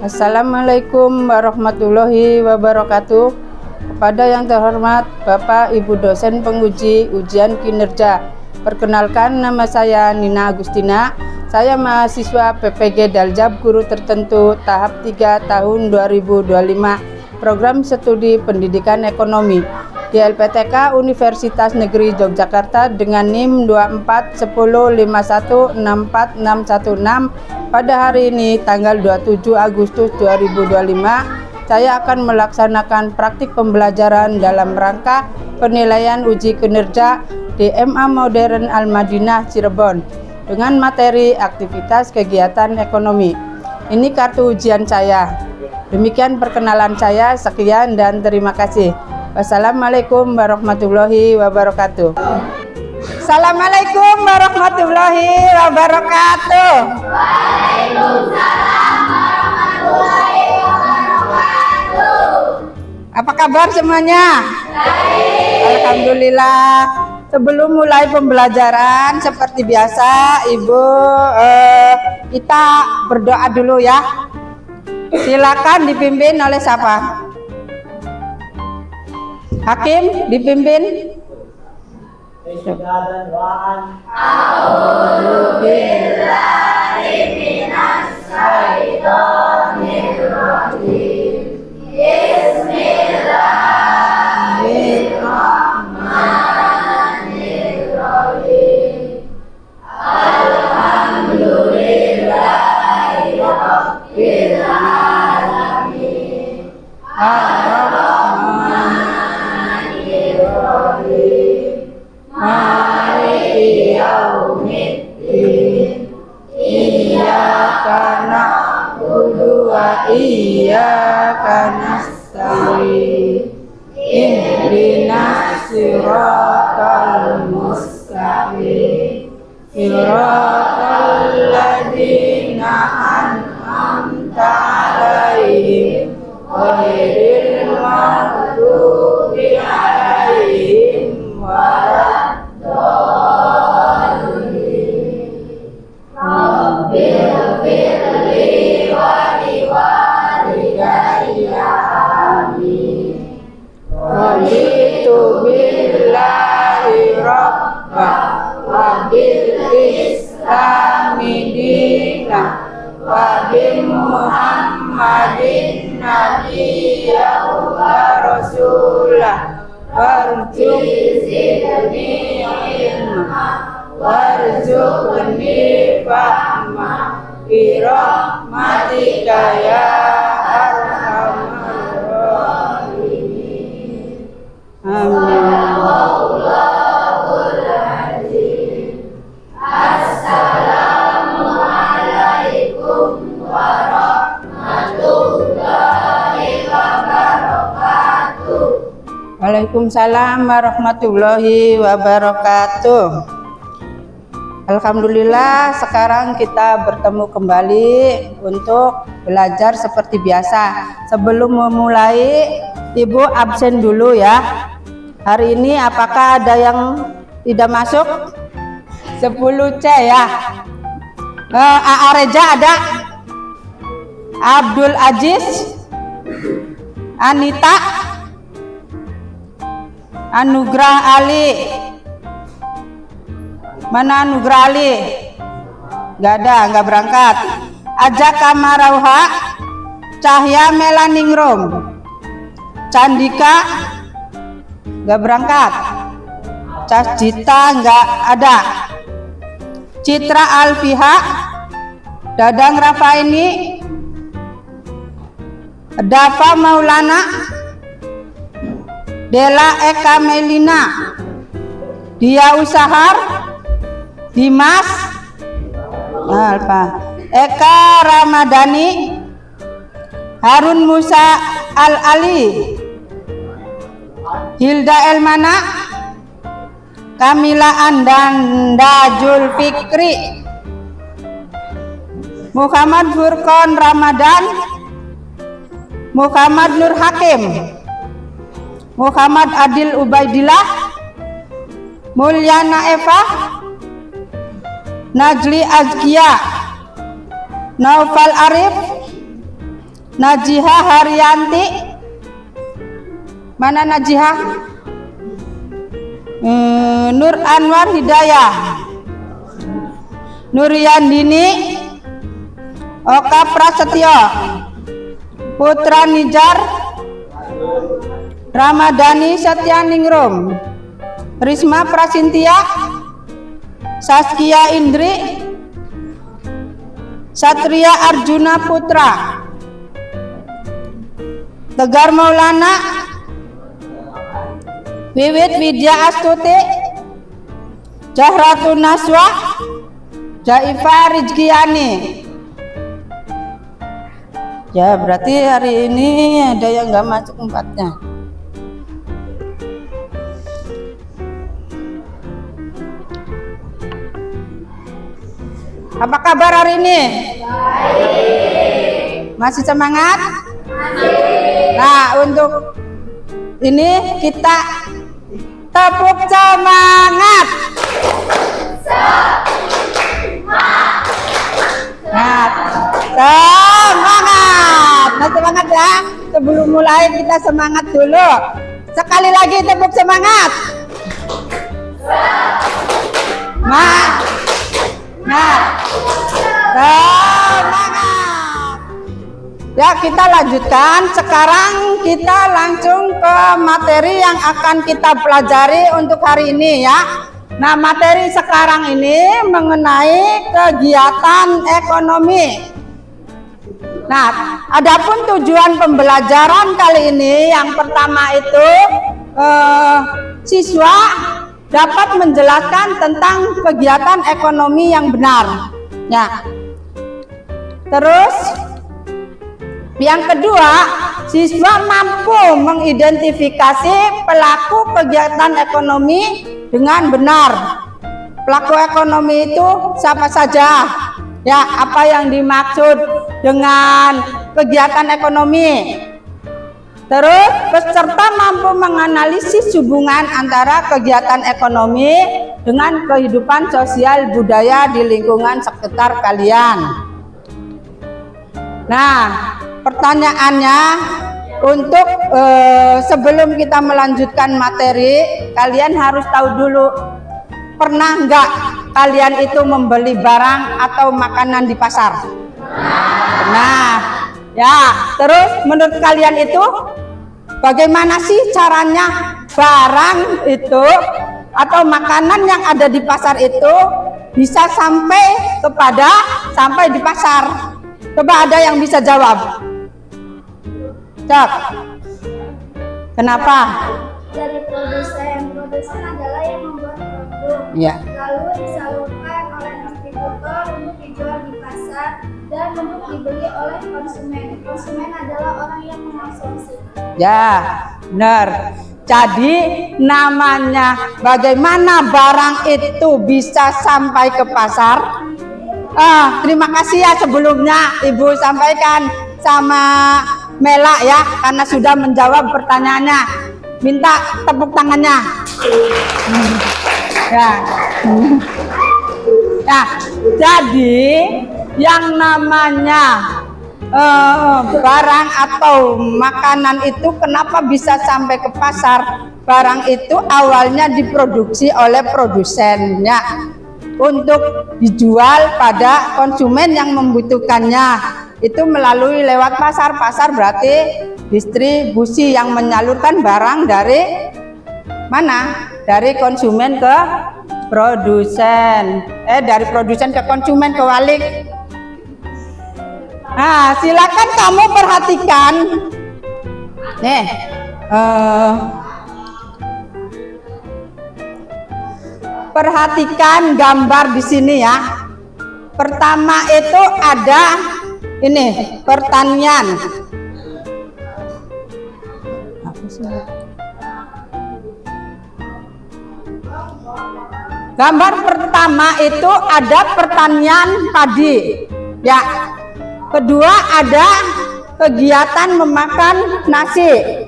Assalamualaikum warahmatullahi wabarakatuh. Kepada yang terhormat Bapak Ibu dosen penguji ujian kinerja, perkenalkan nama saya Nina Agustina. Saya mahasiswa PPG Daljab Guru Tertentu tahap 3 tahun 2025, program studi pendidikan ekonomi di LPTK Universitas Negeri Yogyakarta dengan NIM 2410516416 pada hari ini tanggal 27 Agustus 2025. Saya akan melaksanakan praktik pembelajaran dalam rangka penilaian uji kinerja di MA Modern Al-Madinah Cirebon dengan materi aktivitas kegiatan ekonomi. Ini kartu ujian saya. Demikian perkenalan saya, sekian dan terima kasih. Wassalamualaikum warahmatullahi wabarakatuh. Assalamualaikum warahmatullahi wabarakatuh. Waalaikumsalam warahmatullahi wabarakatuh. Apa kabar semuanya? Baik. Alhamdulillah. Sebelum mulai pembelajaran seperti biasa, Ibu kita berdoa dulu ya. Silakan dipimpin oleh siapa? Hakim dipimpin. Iyyaka nasta'in ihdinas siratal mustaqim siratal ladzina an'amta 'alaihim ghairil maghdubi 'alaihim waladdallin. Rabbighfirli wa Raditu billahi rabba wa bil islami dina wa bi Muhammadin nabiyya wa rasulah warzuqni ilma warzuqni fahma bi rahmatika ya arhamar rahimin. Amin. Assalamualaikum warahmatullahi wabarakatuh. Waalaikumsalam warahmatullahi wabarakatuh. Alhamdulillah, sekarang kita bertemu kembali untuk belajar seperti biasa. Sebelum memulai, Ibu absen dulu ya. Hari ini apakah ada yang tidak masuk? 10C ya. AA Reja ada? Abdul Aziz? Anita? Anugrah Ali? Mana Anugrah Ali? Gak ada, gak berangkat. Ajak Kamarauha? Cahya Melaningrum? Candika nggak berangkat. Casjita nggak ada. Citra Alfiha, Dadang Rafaini, Dafa Maulana, Dela Eka Melina, Dia Usahar, Dimas Alfa, Eka Ramadhani, Harun Musa Al-Ali, Hilda Elmana, Kamila Andanda Julfikri, Muhammad Furqon Ramadan, Muhammad Nur Hakim, Muhammad Adil Ubaidillah, Mulyana Eva, Najli Azkia, Naufal Arif, Najiha Haryanti. Mana Najiha? Nur Anwar Hidayah. Nuryandini. Oka Prasetyo. Putra Nijar. Ramadhani Setyaningrum. Risma Prasintia. Saskia Indri. Satria Arjuna Putra. Tegar Maulana. Wiwit Widya Astuti. Jahratun Naswa. Jaifa Rizkiani. Ya, berarti hari ini ada yang nggak masuk 4-nya. Apa kabar hari ini? Baik. Masih semangat? Masih. Nah, untuk ini kita tepuk semangat. Nah, semangat. Nah, semangat ya. Sebelum mulai kita semangat dulu. Sekali lagi tepuk semangat. Semangat. Ya, kita lanjutkan. Sekarang kita langsung ke materi yang akan kita pelajari untuk hari ini ya. Nah, materi sekarang ini mengenai kegiatan ekonomi. Nah, adapun tujuan pembelajaran kali ini yang pertama itu siswa dapat menjelaskan tentang kegiatan ekonomi yang benar. Ya. Terus yang kedua, siswa mampu mengidentifikasi pelaku kegiatan ekonomi dengan benar. Pelaku ekonomi itu siapa saja? Ya, apa yang dimaksud dengan kegiatan ekonomi? Terus peserta mampu menganalisis hubungan antara kegiatan ekonomi dengan kehidupan sosial budaya di lingkungan sekitar kalian. Nah, pertanyaannya untuk sebelum kita melanjutkan materi, kalian harus tahu dulu, pernah nggak kalian itu membeli barang atau makanan di pasar? Nah, ya, terus menurut kalian itu bagaimana sih caranya barang itu atau makanan yang ada di pasar itu bisa sampai di pasar? Coba ada yang bisa jawab? Cak. Kenapa? Dari produsen adalah yang membuat produk, ya. Lalu disalurkan oleh distributor untuk dijual di pasar dan untuk dibeli oleh konsumen. Konsumen adalah orang yang mengkonsumsi. Ya, benar. Jadi namanya bagaimana barang itu bisa sampai ke pasar? Terima kasih ya sebelumnya Ibu sampaikan sama Mela ya, karena sudah menjawab pertanyaannya. Minta tepuk tangannya. Ya. Ya, jadi yang namanya barang atau makanan itu kenapa bisa sampai ke pasar? Barang itu awalnya diproduksi oleh produsennya untuk dijual pada konsumen yang membutuhkannya. Itu melalui lewat pasar. Pasar berarti distribusi yang menyalurkan barang dari mana? Dari konsumen ke produsen. Dari produsen ke konsumen, kebalik. Nah, silakan kamu perhatikan. Nih, perhatikan gambar di sini ya. Pertama itu ada ini pertanian. Gambar pertama itu ada pertanian padi. Ya. Kedua ada kegiatan memakan nasi.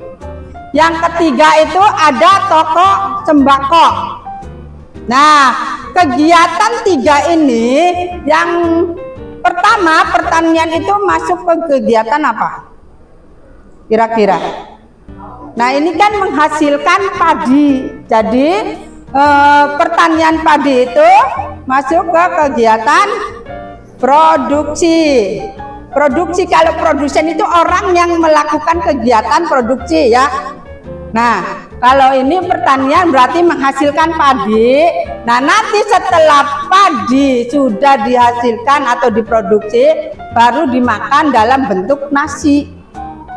Yang ketiga itu ada toko sembako. Nah, kegiatan tiga ini yang pertama pertanian itu masuk ke kegiatan apa? kira-kira? Nah, ini kan menghasilkan padi. Jadi pertanian padi itu masuk ke kegiatan produksi. Produksi, kalau produsen itu orang yang melakukan kegiatan produksi ya. Nah, kalau ini pertanian berarti menghasilkan padi. Nah, nanti setelah padi sudah dihasilkan atau diproduksi, baru dimakan dalam bentuk nasi.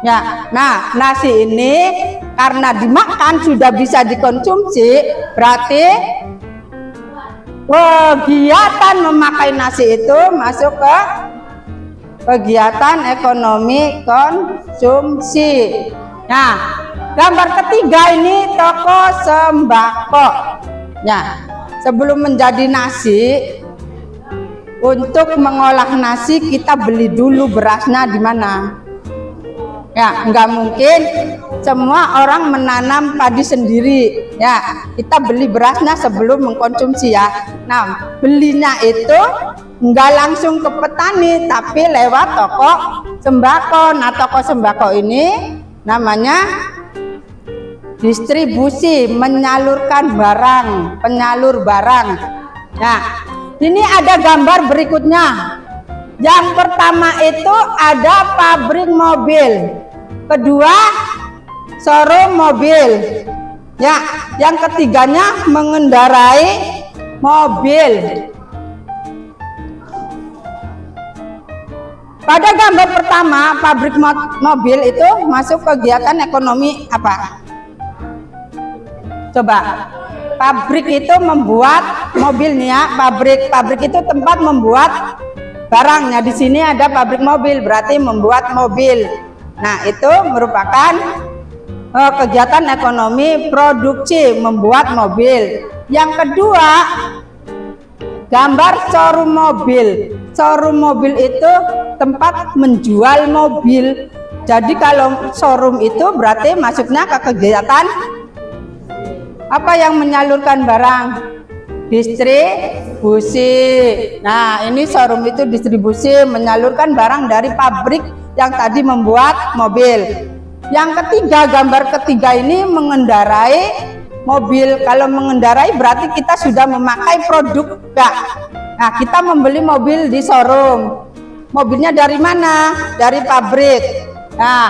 Ya, nah nasi ini karena dimakan sudah bisa dikonsumsi, berarti kegiatan memakai nasi itu masuk ke kegiatan ekonomi konsumsi. Nah, gambar ketiga ini toko sembako. Nah, sebelum menjadi nasi, untuk mengolah nasi kita beli dulu berasnya di mana? Ya, nggak mungkin semua orang menanam padi sendiri. Ya, kita beli berasnya sebelum mengkonsumsi ya. Nah, belinya itu nggak langsung ke petani, tapi lewat toko sembako. Nah, toko sembako ini namanya distribusi, menyalurkan barang, penyalur barang. Nah, ini ada gambar berikutnya. Yang pertama itu ada pabrik mobil, kedua showroom mobil, ya, yang ketiganya mengendarai mobil. Pada gambar pertama pabrik mobil itu masuk kegiatan ekonomi apa? Coba, pabrik itu membuat mobilnya, pabrik itu tempat membuat barangnya. Di sini ada pabrik mobil, berarti membuat mobil. Nah, itu merupakan kegiatan ekonomi produksi, membuat mobil. Yang kedua, gambar showroom mobil. Showroom mobil itu tempat menjual mobil. Jadi kalau showroom itu berarti masuknya ke kegiatan apa yang menyalurkan barang? Distribusi. Nah, ini showroom itu distribusi, menyalurkan barang dari pabrik yang tadi membuat mobil. Yang ketiga, gambar ketiga ini mengendarai mobil. Kalau mengendarai berarti kita sudah memakai produk ya. Nah, kita membeli mobil di showroom. Mobilnya dari mana? Dari pabrik. Nah,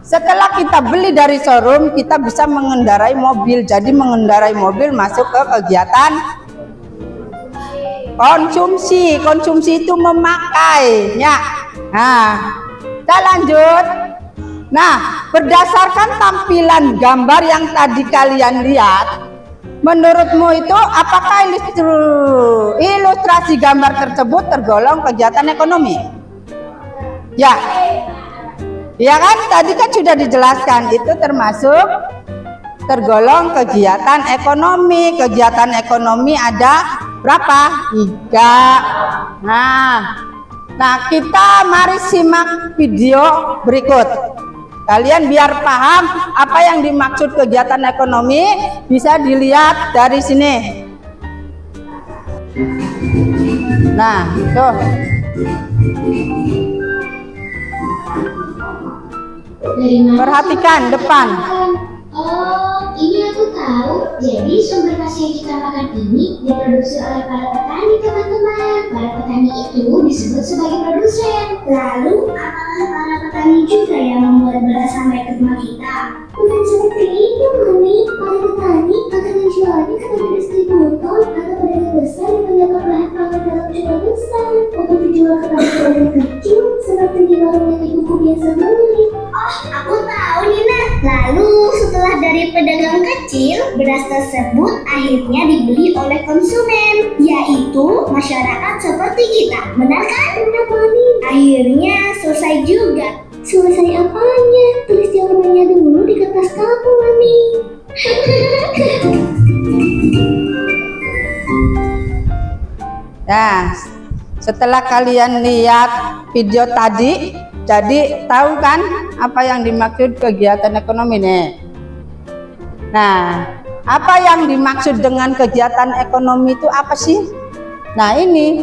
setelah kita beli dari showroom, kita bisa mengendarai mobil. Jadi mengendarai mobil masuk ke kegiatan konsumsi. Konsumsi itu memakai ya. Nah, kita lanjut. Nah, berdasarkan tampilan gambar yang tadi kalian lihat, menurutmu itu apakah ilustrasi gambar tersebut tergolong kegiatan ekonomi? Ya. Ya kan, tadi kan sudah dijelaskan itu termasuk tergolong kegiatan ekonomi. Kegiatan ekonomi ada berapa? 3. Nah, kita mari simak video berikut. Kalian biar paham apa yang dimaksud kegiatan ekonomi, bisa dilihat dari sini. Nah, tuh. Perhatikan depan. Oh, ini aku tahu. Jadi sumber nasi yang kita makan ini diproduksi oleh para petani, teman-teman. Para petani itu disebut sebagai produsen. Lalu, apakah para petani juga yang membuat beras sampai ke rumah kita? Bukan seperti itu, Mami. Para petani akan menjualnya kepada distributor atau pedagang besar yang mendapat bahan pangan dalam jumlah besar untuk dijual kepada pedagang kecil seperti di warung yang ibuku biasa beli. Oh, aku tahu Nina. Lalu setelah dari pedagang kecil, beras tersebut akhirnya dibeli oleh konsumen, yaitu masyarakat seperti kita. Benar kan? Benar, Mami. Akhirnya selesai juga. Selesai apanya? Tulis jawabannya dulu di kertas kamu, Mami. Nah, setelah kalian lihat video tadi, jadi tahu kan apa yang dimaksud kegiatan ekonomi nih. Nah, apa yang dimaksud dengan kegiatan ekonomi itu apa sih? Nah, ini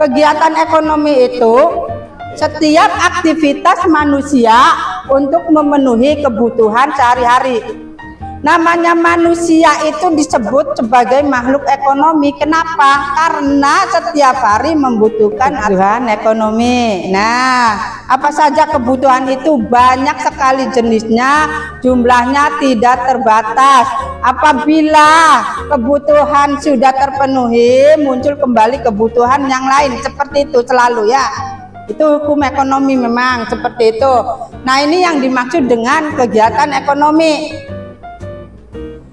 kegiatan ekonomi itu setiap aktivitas manusia untuk memenuhi kebutuhan sehari-hari. Namanya manusia itu disebut sebagai makhluk ekonomi. Kenapa? Karena setiap hari membutuhkan kebutuhan ekonomi. Nah, apa saja kebutuhan itu? Banyak sekali jenisnya, jumlahnya tidak terbatas. Apabila kebutuhan sudah terpenuhi, muncul kembali kebutuhan yang lain. Seperti itu selalu ya. Itu hukum ekonomi memang seperti itu. Nah, ini yang dimaksud dengan kegiatan ekonomi.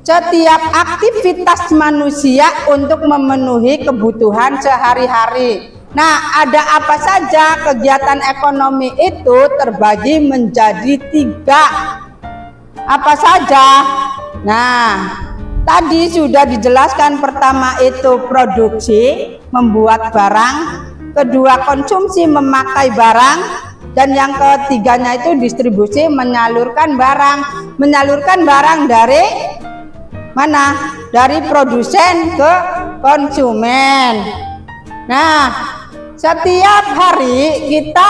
Setiap aktivitas manusia untuk memenuhi kebutuhan sehari-hari. Nah, ada apa saja? Kegiatan ekonomi itu terbagi menjadi 3. Apa saja? Nah, tadi sudah dijelaskan. Pertama itu produksi, membuat barang. Kedua konsumsi, memakai barang. Dan yang ketiganya itu distribusi, menyalurkan barang. Menyalurkan barang dari mana? Dari produsen ke konsumen. Nah, setiap hari kita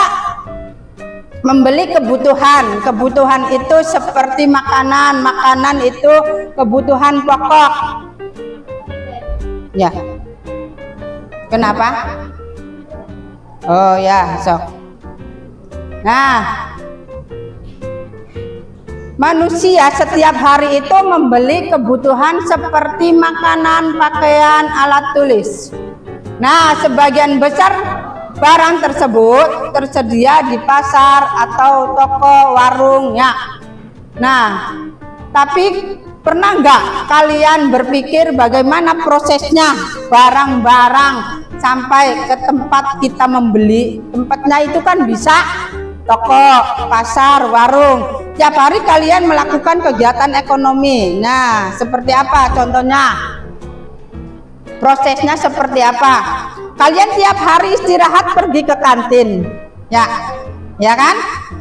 membeli kebutuhan. Kebutuhan itu seperti makanan. Makanan itu kebutuhan pokok. Ya. Kenapa? Oh ya, sok. Nah, manusia setiap hari itu membeli kebutuhan seperti makanan, pakaian, alat tulis. Nah, sebagian besar barang tersebut tersedia di pasar atau toko warung ya. Nah, tapi pernah nggak kalian berpikir bagaimana prosesnya barang-barang sampai ke tempat kita membeli? Tempatnya itu kan bisa toko, pasar, warung. Tiap hari kalian melakukan kegiatan ekonomi. Nah, seperti apa contohnya? Prosesnya seperti apa? Kalian tiap hari istirahat pergi ke kantin. Ya kan?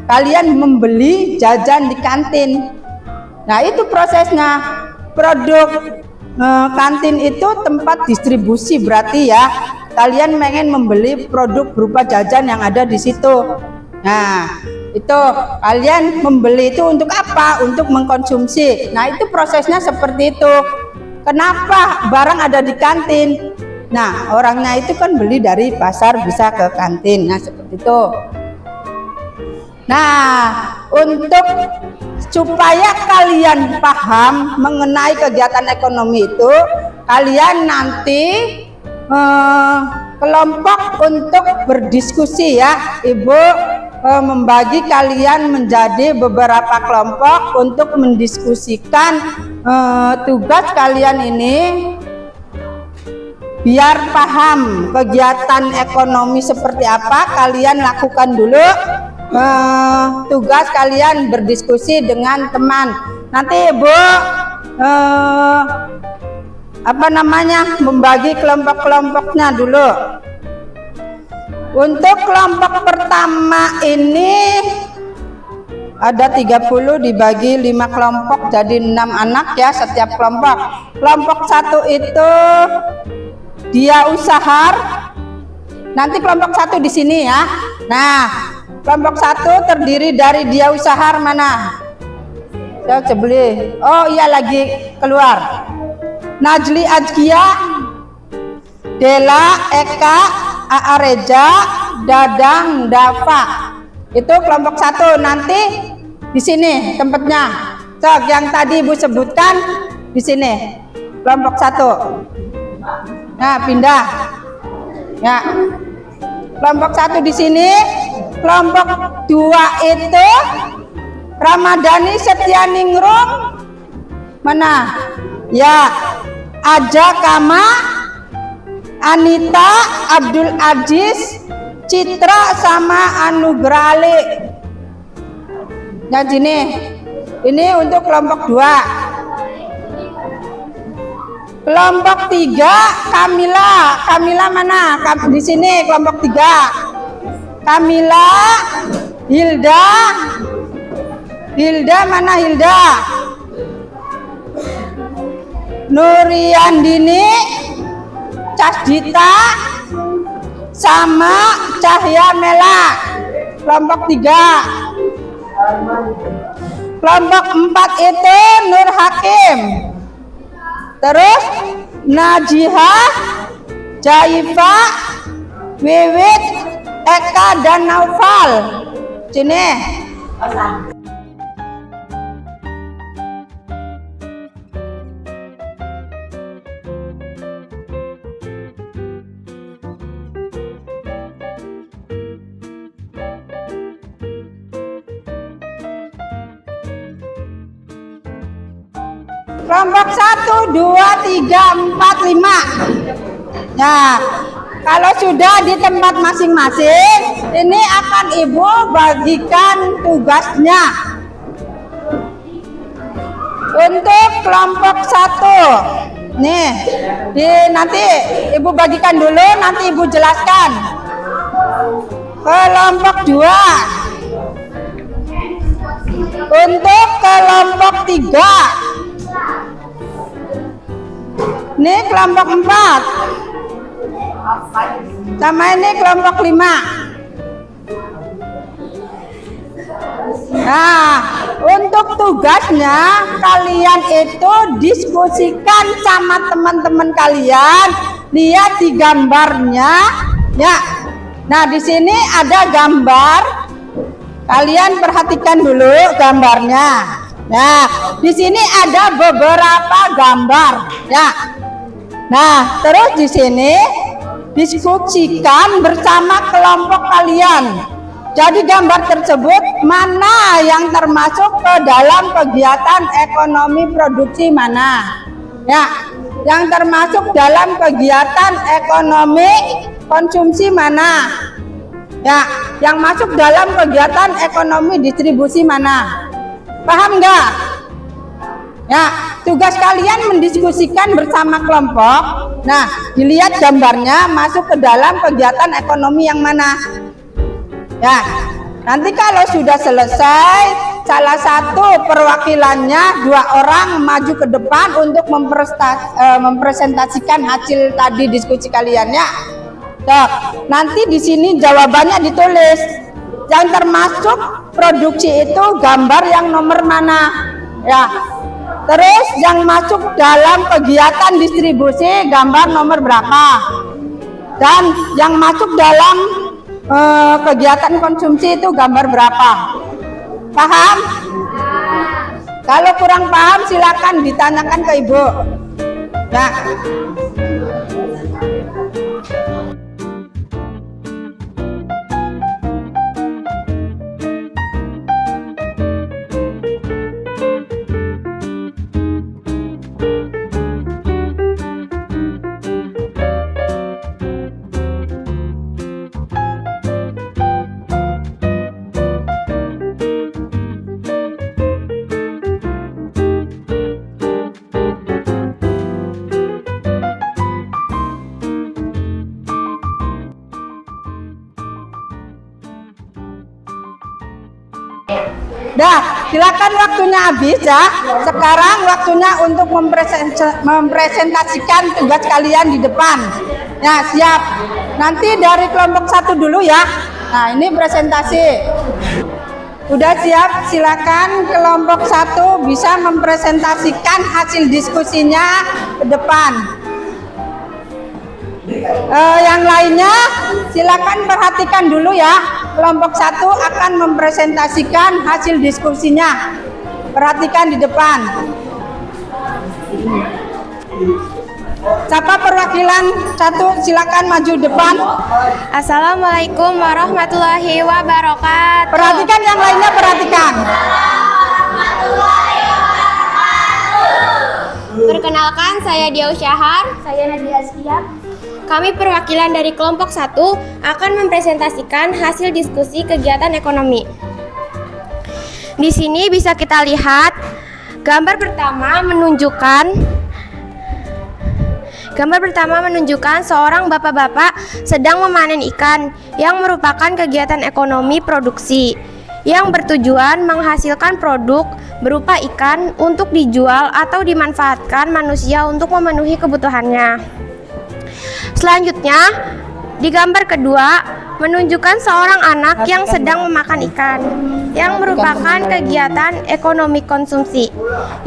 Kalian membeli jajan di kantin. Nah, itu prosesnya. Produk kantin itu tempat distribusi, berarti ya. Kalian pengen membeli produk berupa jajan yang ada di situ. Nah, itu kalian membeli itu untuk apa? Untuk mengkonsumsi. Nah, itu prosesnya seperti itu. Kenapa barang ada di kantin? Nah, orangnya itu kan beli dari pasar bisa ke kantin. Nah, seperti itu. Nah, untuk supaya kalian paham mengenai kegiatan ekonomi itu, kalian nanti kelompok untuk berdiskusi ya. Ibu membagi kalian menjadi beberapa kelompok untuk mendiskusikan tugas kalian ini biar paham kegiatan ekonomi seperti apa. Kalian lakukan dulu tugas kalian berdiskusi dengan teman. Nanti Ibu membagi kelompok-kelompoknya dulu. Untuk kelompok pertama ini ada 30 dibagi 5 kelompok jadi 6 anak ya setiap kelompok. Kelompok 1 itu dia usahar. Nanti kelompok 1 di sini ya. Nah, kelompok 1 terdiri dari dia usahar mana? Saya cebeli. Oh iya lagi keluar. Najli Ajkia, Dela, Eka, Aa Reja, Dadang, Dava. Itu kelompok 1. Nanti di sini tempatnya. Sok yang tadi Ibu sebutkan di sini. Kelompok 1. Nah, pindah. Ya. Kelompok 1 di sini. Kelompok 2 itu Ramadhani Setianingrum. Mana? Ya, Aja Kama, Anita, Abdul Aziz, Citra sama Anugrah Ali. Nah, sini. Ini untuk kelompok 2. Kelompok 3 Kamila. Kamila mana? Di sini kelompok 3. Kamila, Hilda. Hilda mana Hilda? Nuriandini, Casdita sama Cahya Mela. Kelompok 3. Kelompok 4 itu Nur Hakim. Terus Najihah, Jaifa, Wiwit, Eka dan Naufal. Sini. Kelompok 1, 2, 3, 4, 5. Nah, kalau sudah di tempat masing-masing, ini akan Ibu bagikan tugasnya. Untuk kelompok 1, nih, nanti Ibu bagikan dulu, nanti Ibu jelaskan. Kelompok 2. Untuk kelompok 3. Ini kelompok 4. Sama ini kelompok 5. Nah, untuk tugasnya kalian itu diskusikan sama teman-teman kalian. Lihat di gambarnya, ya. Nah, di sini ada gambar. Kalian perhatikan dulu gambarnya. Nah, di sini ada beberapa gambar, ya. Nah, terus di sini diskusikan bersama kelompok kalian. Jadi gambar tersebut mana yang termasuk ke dalam kegiatan ekonomi produksi mana? Ya, yang termasuk dalam kegiatan ekonomi konsumsi mana? Ya, yang masuk dalam kegiatan ekonomi distribusi mana? Paham nggak? Ya, tugas kalian mendiskusikan bersama kelompok. Nah, dilihat gambarnya masuk ke dalam kegiatan ekonomi yang mana. Ya, nanti kalau sudah selesai, salah satu perwakilannya 2 orang maju ke depan untuk mempresentasikan hasil tadi diskusi kalian, ya. Nanti di sini jawabannya ditulis. Yang termasuk produksi itu gambar yang nomor mana, ya. Terus yang masuk dalam kegiatan distribusi gambar nomor berapa, dan yang masuk dalam kegiatan konsumsi itu gambar berapa. Paham? Kalau kurang paham silakan ditanyakan ke Ibu. Nah, dah, silakan waktunya habis, ya. Sekarang waktunya untuk mempresentasikan tugas kalian di depan. Ya, siap. Nanti dari kelompok 1 dulu, ya. Nah, ini presentasi. Udah siap? Silakan kelompok 1 bisa mempresentasikan hasil diskusinya ke depan. Yang lainnya silakan perhatikan dulu, ya. Kelompok 1 akan mempresentasikan hasil diskusinya. Perhatikan di depan. Siapa perwakilan 1? Silakan maju depan. Assalamualaikum warahmatullahi wabarakatuh. Perhatikan yang lainnya, perhatikan. Perkenalkan, saya Diau Syahar. Saya Nadia Askiab. Kami perwakilan dari kelompok 1 akan mempresentasikan hasil diskusi kegiatan ekonomi. Di sini bisa kita lihat gambar pertama menunjukkan seorang bapak-bapak sedang memanen ikan yang merupakan kegiatan ekonomi produksi yang bertujuan menghasilkan produk berupa ikan untuk dijual atau dimanfaatkan manusia untuk memenuhi kebutuhannya. Selanjutnya, di gambar kedua menunjukkan seorang anak yang sedang memakan ikan, yang merupakan kegiatan ekonomi konsumsi,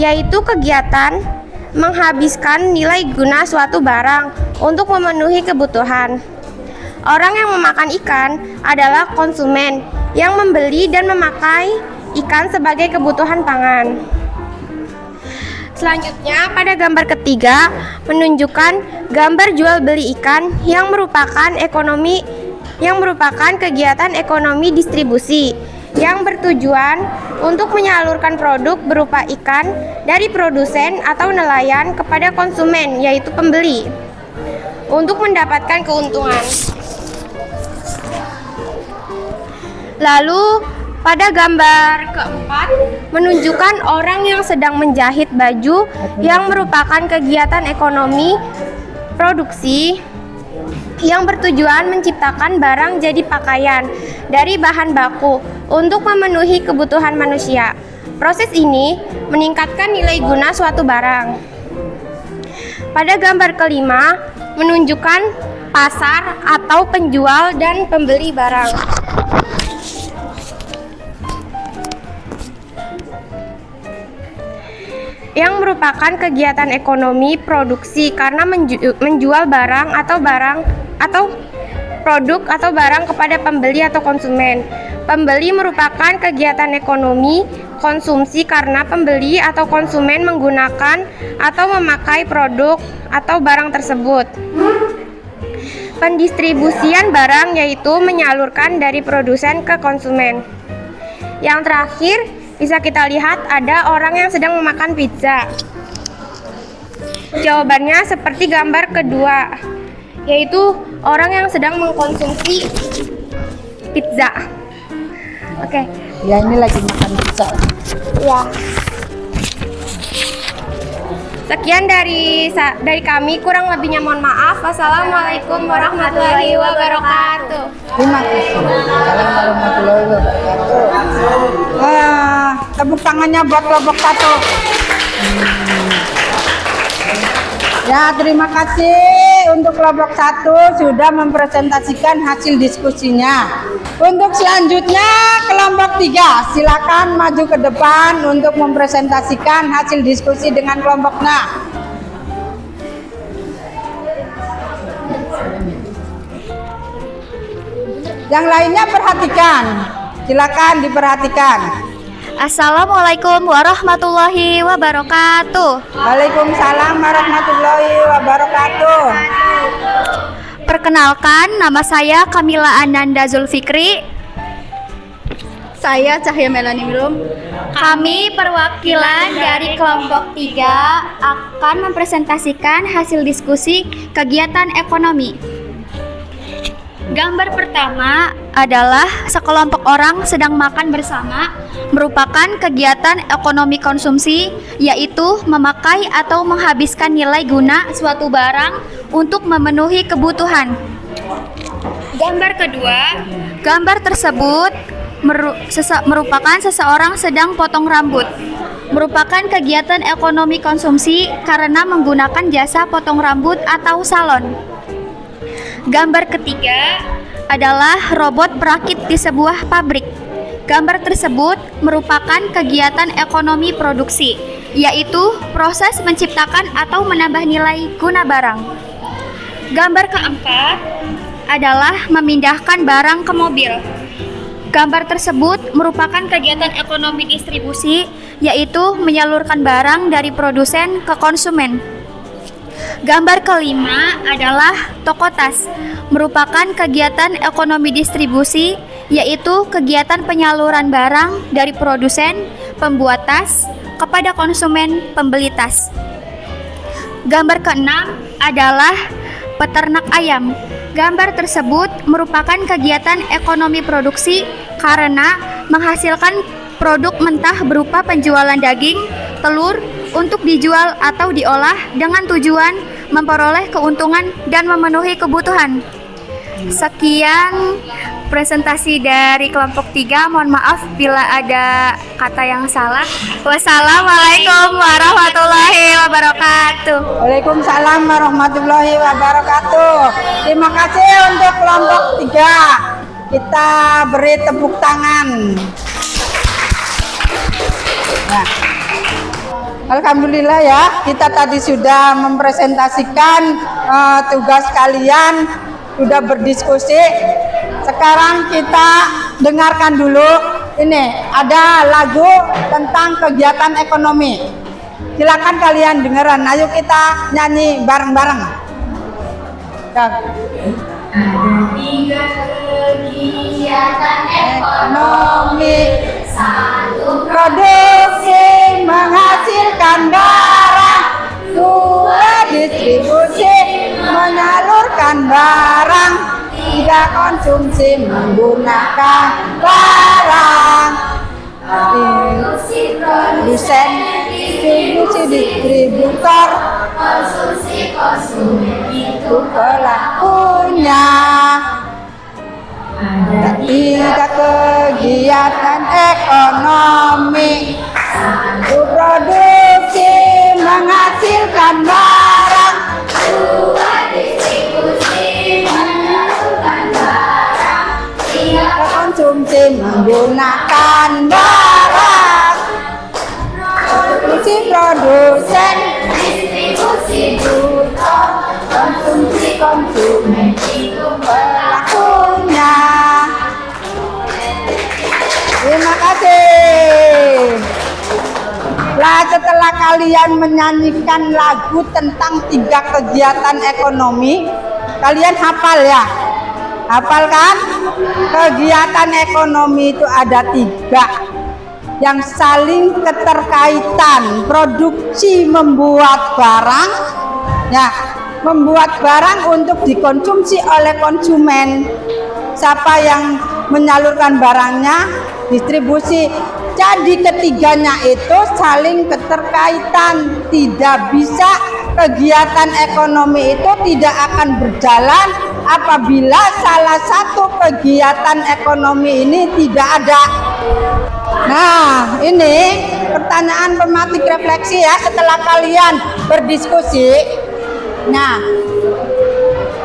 yaitu kegiatan menghabiskan nilai guna suatu barang untuk memenuhi kebutuhan. Orang yang memakan ikan adalah konsumen yang membeli dan memakai ikan sebagai kebutuhan pangan. Selanjutnya, pada gambar ketiga menunjukkan gambar jual beli ikan yang merupakan kegiatan ekonomi distribusi yang bertujuan untuk menyalurkan produk berupa ikan dari produsen atau nelayan kepada konsumen, yaitu pembeli, untuk mendapatkan keuntungan. Lalu, pada gambar keempat menunjukkan orang yang sedang menjahit baju yang merupakan kegiatan ekonomi produksi yang bertujuan menciptakan barang jadi pakaian dari bahan baku untuk memenuhi kebutuhan manusia. Proses ini meningkatkan nilai guna suatu barang. Pada gambar kelima menunjukkan pasar atau penjual dan pembeli barang. Yang merupakan kegiatan ekonomi produksi karena menjual barang atau produk atau barang kepada pembeli atau konsumen. Pembeli merupakan kegiatan ekonomi konsumsi karena pembeli atau konsumen menggunakan atau memakai produk atau barang tersebut. Pendistribusian barang yaitu menyalurkan dari produsen ke konsumen. Yang terakhir, bisa kita lihat ada orang yang sedang memakan pizza. Jawabannya seperti gambar kedua, yaitu orang yang sedang mengkonsumsi pizza. Oke. Ya, ini lagi makan pizza. Ya. Sekian dari kami, kurang lebihnya mohon maaf. Wassalamualaikum warahmatullahi wabarakatuh. Terima kasih. Assalamualaikum warahmatullahi wabarakatuh. Tepuk tangannya buat kelompok 1. Ya, terima kasih untuk kelompok 1 sudah mempresentasikan hasil diskusinya. Untuk selanjutnya kelompok 3, silakan maju ke depan untuk mempresentasikan hasil diskusi dengan kelompoknya. Yang lainnya perhatikan, silakan diperhatikan. Assalamualaikum warahmatullahi wabarakatuh. Waalaikumsalam warahmatullahi wabarakatuh. Perkenalkan, nama saya Kamila Ananda Zulfikri. Saya Cahya Melani Mirum. Kami perwakilan dari kelompok 3 akan mempresentasikan hasil diskusi kegiatan ekonomi. Gambar pertama adalah sekelompok orang sedang makan bersama, merupakan kegiatan ekonomi konsumsi, yaitu memakai atau menghabiskan nilai guna suatu barang untuk memenuhi kebutuhan. Gambar kedua, gambar tersebut merupakan seseorang sedang potong rambut, merupakan kegiatan ekonomi konsumsi karena menggunakan jasa potong rambut atau salon. Gambar ketiga adalah robot perakit di sebuah pabrik. Gambar tersebut merupakan kegiatan ekonomi produksi, yaitu proses menciptakan atau menambah nilai guna barang. Gambar keempat adalah memindahkan barang ke mobil. Gambar tersebut merupakan kegiatan ekonomi distribusi, yaitu menyalurkan barang dari produsen ke konsumen. Gambar kelima adalah toko tas, merupakan kegiatan ekonomi distribusi, yaitu kegiatan penyaluran barang dari produsen, pembuat tas, kepada konsumen pembeli tas. Gambar keenam adalah peternak ayam. Gambar tersebut merupakan kegiatan ekonomi produksi karena menghasilkan produk mentah berupa penjualan daging, telur, untuk dijual atau diolah dengan tujuan memperoleh keuntungan dan memenuhi kebutuhan. Sekian presentasi dari kelompok 3. Mohon maaf bila ada kata yang salah. Wassalamualaikum warahmatullahi wabarakatuh. Waalaikumsalam warahmatullahi wabarakatuh. Terima kasih untuk kelompok 3. Kita beri tepuk tangan. Nah, alhamdulillah ya, kita tadi sudah mempresentasikan tugas kalian, sudah berdiskusi. Sekarang kita dengarkan dulu, ini ada lagu tentang kegiatan ekonomi. Silakan kalian dengeran, ayo kita nyanyi bareng-bareng. Ada 3 kegiatan ekonomi. Satu, produksi menghasilkan barang. 2, distribusi menyalurkan barang. 3, konsumsi menggunakan barang. Produsen, distribusi, distributor, Konsumsi konsumen itu pelakunya. Ada 3 kegiatan ekonomi. 1, produksi menghasilkan barang. 2, distribusi menyalurkan barang. 3, Konsumsi menggunakan barang. Produksi produsen, distribusi distributor, konsumsi konsumen itu pelakunya. Terima kasih. Lah setelah kalian menyanyikan lagu tentang 3 kegiatan ekonomi, kalian hafal ya? Hafal kan? Kegiatan ekonomi itu ada 3 yang saling keterkaitan. Produksi membuat barang, ya, membuat barang untuk dikonsumsi oleh konsumen. Siapa yang menyalurkan barangnya? Distribusi. Jadi ketiganya itu saling keterkaitan. Tidak bisa kegiatan ekonomi itu tidak akan berjalan apabila salah satu kegiatan ekonomi ini tidak ada. Nah, ini pertanyaan pematik refleksi ya setelah kalian berdiskusi. Nah,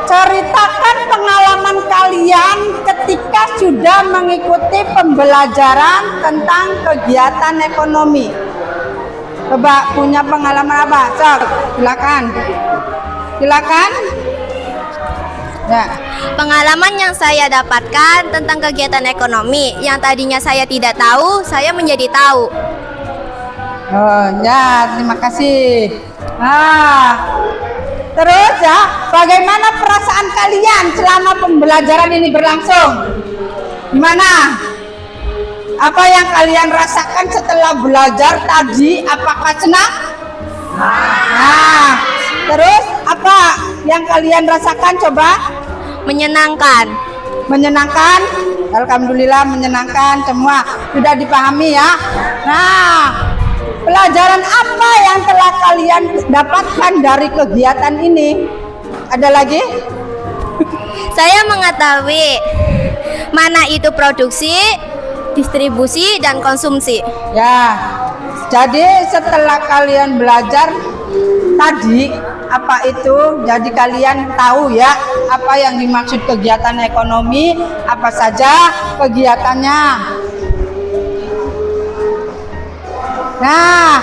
ceritakan pengalaman kalian ketika sudah mengikuti pembelajaran tentang kegiatan ekonomi. Coba punya pengalaman apa? Sok, silakan. Silakan. Ya. Pengalaman yang saya dapatkan tentang kegiatan ekonomi yang tadinya saya tidak tahu, saya menjadi tahu. Oh, ya, terima kasih. Terus ya, bagaimana perasaan kalian selama pembelajaran ini berlangsung? Gimana? Apa yang kalian rasakan setelah belajar tadi? Apakah senang? Nah, terus apa yang kalian rasakan coba? Menyenangkan. Menyenangkan? Alhamdulillah menyenangkan, semua sudah dipahami ya. Nah, pelajaran apa yang telah kalian dapatkan dari kegiatan ini? Ada lagi? Saya mengetahui mana itu produksi, distribusi, dan konsumsi. Ya, jadi setelah kalian belajar tadi apa itu, jadi kalian tahu ya apa yang dimaksud kegiatan ekonomi, apa saja kegiatannya. Nah,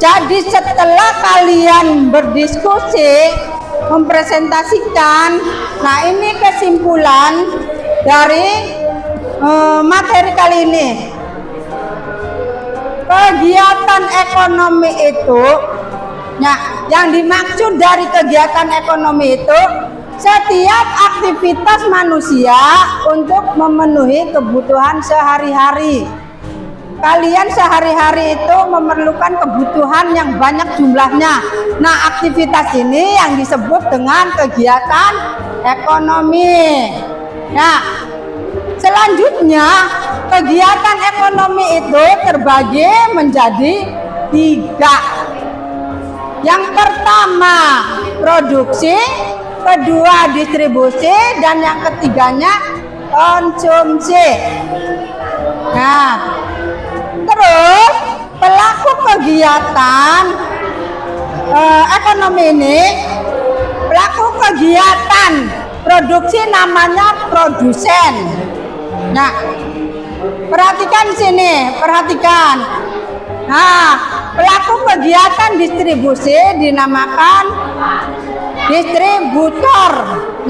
jadi setelah kalian berdiskusi, mempresentasikan, nah ini kesimpulan dari materi kali ini. Kegiatan ekonomi itu, nah yang dimaksud dari kegiatan ekonomi itu setiap aktivitas manusia untuk memenuhi kebutuhan sehari-hari. Kalian sehari-hari itu memerlukan kebutuhan yang banyak jumlahnya. Nah, aktivitas ini yang disebut dengan kegiatan ekonomi. Nah, selanjutnya kegiatan ekonomi itu terbagi menjadi 3. Yang pertama produksi, kedua distribusi, dan yang ketiganya konsumsi. Nah, terus pelaku kegiatan ekonomi ini, pelaku kegiatan produksi namanya produsen. Nah, perhatikan sini, perhatikan. Nah, pelaku kegiatan distribusi dinamakan distributor.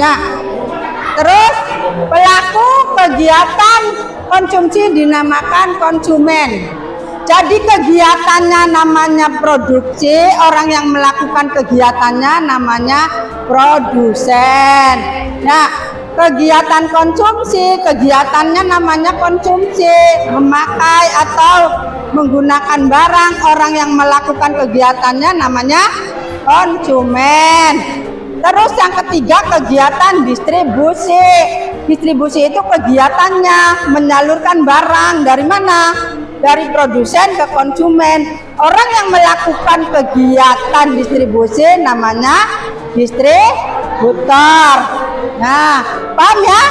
Nah, terus pelaku kegiatan konsumsi dinamakan konsumen. Jadi kegiatannya namanya produksi, orang yang melakukan kegiatannya namanya produsen. Nah, kegiatan konsumsi, kegiatannya namanya konsumsi, memakai atau menggunakan barang, orang yang melakukan kegiatannya namanya konsumen. Terus yang ketiga kegiatan distribusi. Distribusi itu kegiatannya menyalurkan barang dari mana? Dari produsen ke konsumen. Orang yang melakukan kegiatan distribusi namanya distributor. Nah, paham ya?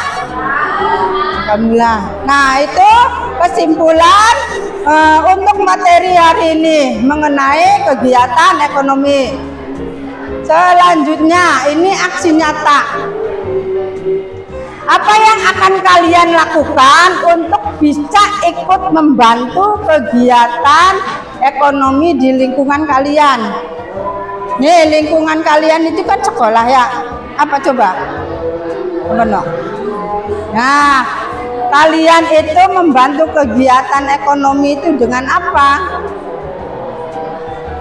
Alhamdulillah. Nah, itu kesimpulan untuk materi hari ini mengenai kegiatan ekonomi. Selanjutnya, ini aksi nyata. Apa yang akan kalian lakukan untuk bisa ikut membantu kegiatan ekonomi di lingkungan kalian? Nih, lingkungan kalian itu kan sekolah ya. Apa coba? Benar. Nah, kalian itu membantu kegiatan ekonomi itu dengan apa?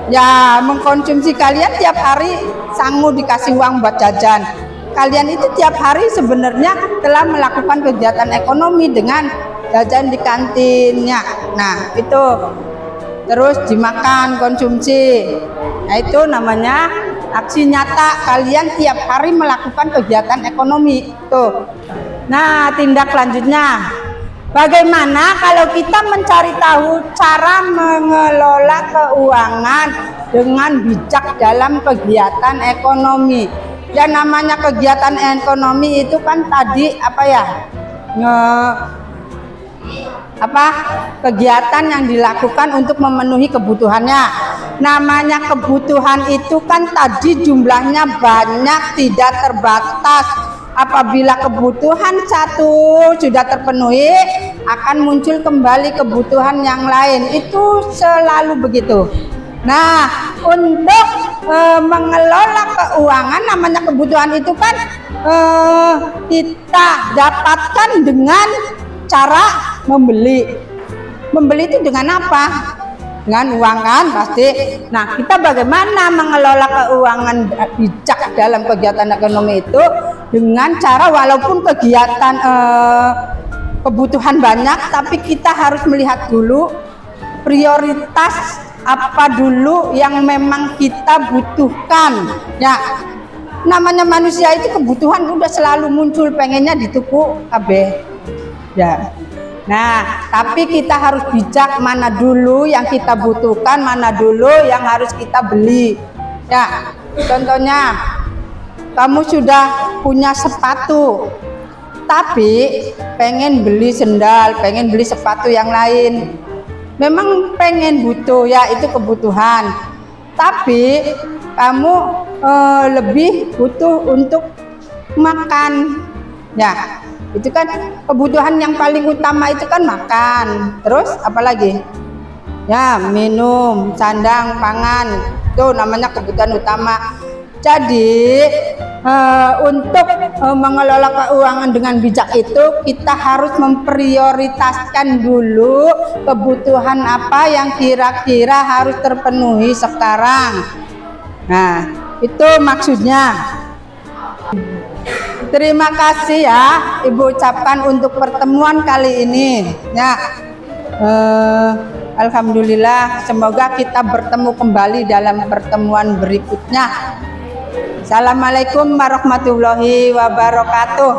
Ya, mengkonsumsi. Kalian tiap hari sangu dikasih uang buat jajan. Kalian itu tiap hari sebenarnya telah melakukan kegiatan ekonomi dengan jajan di kantinnya. Nah, itu terus dimakan, konsumsi. Nah, itu namanya aksi nyata. Kalian tiap hari melakukan kegiatan ekonomi. Tuh. Nah, tindak lanjutnya. Bagaimana kalau kita mencari tahu cara mengelola keuangan dengan bijak dalam kegiatan ekonomi? Ya, namanya kegiatan ekonomi itu kan tadi apa ya? Kegiatan yang dilakukan untuk memenuhi kebutuhannya. Namanya kebutuhan itu kan tadi jumlahnya banyak, tidak terbatas. Apabila kebutuhan satu sudah terpenuhi, akan muncul kembali kebutuhan yang lain. Itu selalu begitu. Nah, untuk mengelola keuangan, namanya kebutuhan itu kan kita dapatkan dengan cara membeli. Membeli itu dengan apa? Dengan uang kan pasti. Nah, kita bagaimana mengelola keuangan bijak dalam kegiatan ekonomi itu? Dengan cara walaupun kegiatan kebutuhan banyak, tapi kita harus melihat dulu prioritas apa dulu yang memang kita butuhkan. Ya, namanya manusia itu kebutuhan udah selalu muncul, pengennya dituku KB. Ya. Nah, tapi kita harus bijak mana dulu yang kita butuhkan, mana dulu yang harus kita beli. Ya, contohnya kamu sudah punya sepatu, tapi pengen beli sendal, pengen beli sepatu yang lain. Memang pengen butuh ya, itu kebutuhan. Tapi kamu lebih butuh untuk makan. Ya, itu kan kebutuhan yang paling utama itu kan makan. Terus apalagi? Ya, minum, sandang, pangan. Itu namanya kebutuhan utama. Jadi untuk mengelola keuangan dengan bijak itu kita harus memprioritaskan dulu kebutuhan apa yang kira-kira harus terpenuhi sekarang. Nah, itu maksudnya. Terima kasih ya Ibu ucapkan untuk pertemuan kali ini. Ya, alhamdulillah, semoga kita bertemu kembali dalam pertemuan berikutnya. Assalamualaikum warahmatullahi wabarakatuh.